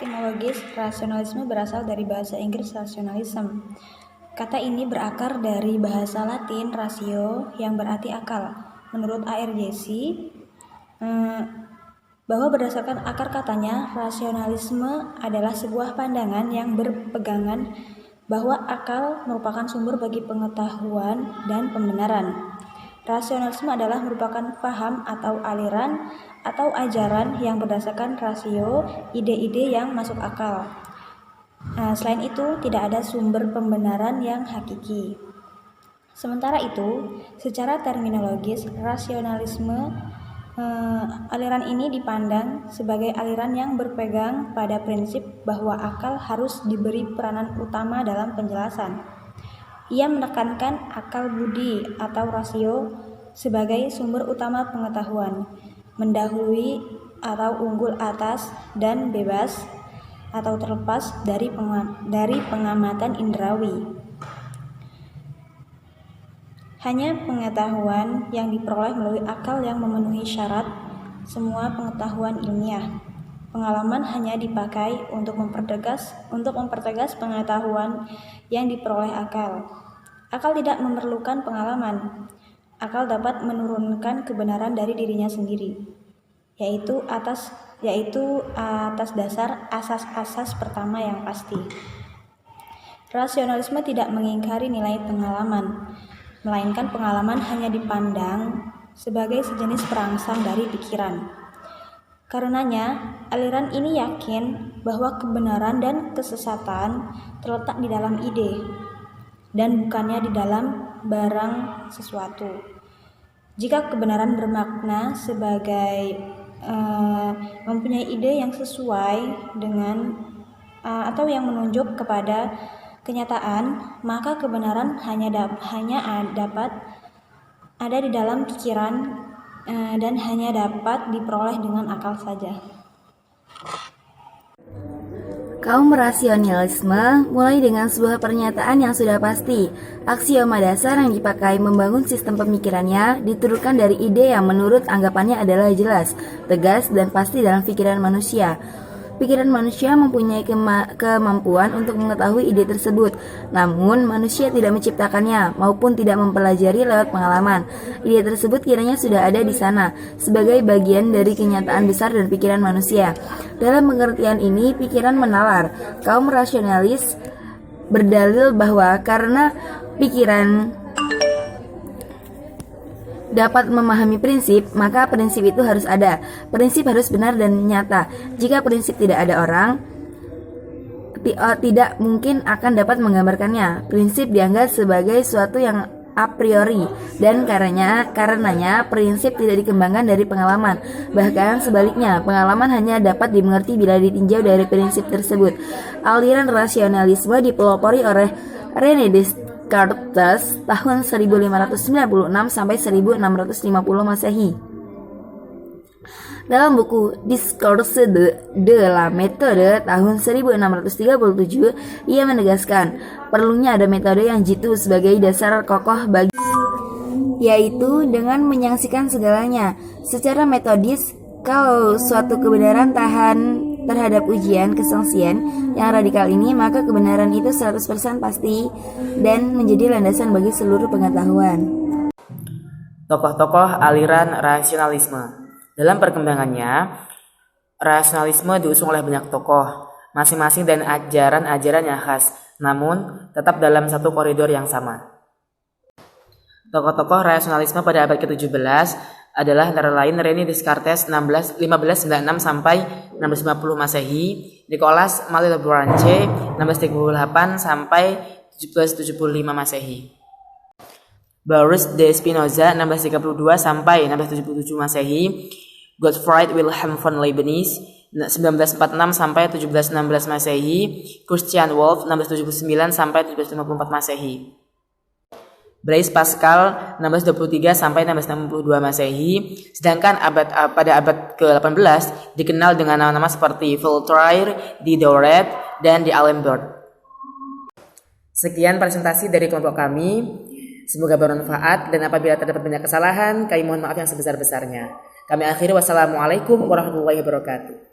etimologis, rasionalisme berasal dari bahasa Inggris rationalism. Kata ini berakar dari bahasa Latin ratio yang berarti akal. Menurut ARJC, bahwa berdasarkan akar katanya, rasionalisme adalah sebuah pandangan yang berpegangan bahwa akal merupakan sumber bagi pengetahuan dan pembenaran. Rasionalisme adalah merupakan paham atau aliran atau ajaran yang berdasarkan rasio, ide-ide yang masuk akal. Selain itu, tidak ada sumber pembenaran yang hakiki. Sementara itu, secara terminologis, rasionalisme aliran ini dipandang sebagai aliran yang berpegang pada prinsip bahwa akal harus diberi peranan utama dalam penjelasan. Ia menekankan akal budi atau rasio sebagai sumber utama pengetahuan, mendahului atau unggul atas dan bebas atau terlepas dari pengamatan indrawi. Hanya pengetahuan yang diperoleh melalui akal yang memenuhi syarat semua pengetahuan ilmiah. Pengalaman hanya dipakai untuk mempertegas pengetahuan yang diperoleh akal. Akal tidak memerlukan pengalaman. Akal dapat menurunkan kebenaran dari dirinya sendiri, yaitu atas dasar asas-asas pertama yang pasti. Rasionalisme tidak mengingkari nilai pengalaman, melainkan pengalaman hanya dipandang sebagai sejenis perangsang dari pikiran. Karenanya, aliran ini yakin bahwa kebenaran dan kesesatan terletak di dalam ide dan bukannya di dalam barang sesuatu. Jika kebenaran bermakna sebagai mempunyai ide yang sesuai dengan atau yang menunjuk kepada kenyataan, maka kebenaran hanya dapat ada di dalam pikiran dan hanya dapat diperoleh dengan akal saja. Kaum rasionalisme mulai dengan sebuah pernyataan yang sudah pasti. Aksioma dasar yang dipakai membangun sistem pemikirannya diturunkan dari ide yang menurut anggapannya adalah jelas, tegas, dan pasti dalam pikiran manusia. Pikiran manusia mempunyai kemampuan untuk mengetahui ide tersebut, namun manusia tidak menciptakannya maupun tidak mempelajari lewat pengalaman. Ide tersebut kiranya sudah ada di sana, sebagai bagian dari kenyataan besar dan pikiran manusia. Dalam pengertian ini, pikiran menalar. Kaum rasionalis berdalil bahwa karena pikiran dapat memahami prinsip, maka prinsip itu harus ada. Prinsip harus benar dan nyata. Jika prinsip tidak ada, orang tidak mungkin akan dapat menggambarkannya. Prinsip dianggap sebagai suatu yang a priori, dan karenanya prinsip tidak dikembangkan dari pengalaman. Bahkan sebaliknya, pengalaman hanya dapat dimengerti bila ditinjau dari prinsip tersebut. Aliran rasionalisme dipelopori oleh René Descartes tahun 1596 sampai 1650 Masehi. Dalam buku Discours de la Méthode tahun 1637, ia menegaskan perlunya ada metode yang jitu sebagai dasar kokoh bagi, yaitu dengan menyaksikan segalanya secara metodis. Kalau suatu kebenaran tahan terhadap ujian kesaksian yang radikal ini, maka kebenaran itu 100% pasti dan menjadi landasan bagi seluruh pengetahuan. Tokoh-tokoh aliran rasionalisme. Dalam perkembangannya, rasionalisme diusung oleh banyak tokoh, masing-masing dan ajaran-ajaran yang khas, namun tetap dalam satu koridor yang sama. Tokoh-tokoh rasionalisme pada abad ke-17 adalah antara lain René Descartes 1596 sampai 1650 Masehi, Nicolas Malebranche 1638 sampai 1775 Masehi, Baruch de Spinoza 1632 sampai 1677 Masehi, Gottfried Wilhelm von Leibniz 1946 sampai 1716 Masehi, Christian Wolff 1679 sampai 1754 Masehi, Blaise Pascal 1623 sampai 1662 Masehi. Sedangkan pada abad ke-18 dikenal dengan nama-nama seperti Voltaire, Diderot, dan D'Alembert. Sekian presentasi dari kelompok kami. Semoga bermanfaat, dan apabila terdapat banyak kesalahan, kami mohon maaf yang sebesar-besarnya. Kami akhiri, wassalamualaikum warahmatullahi wabarakatuh.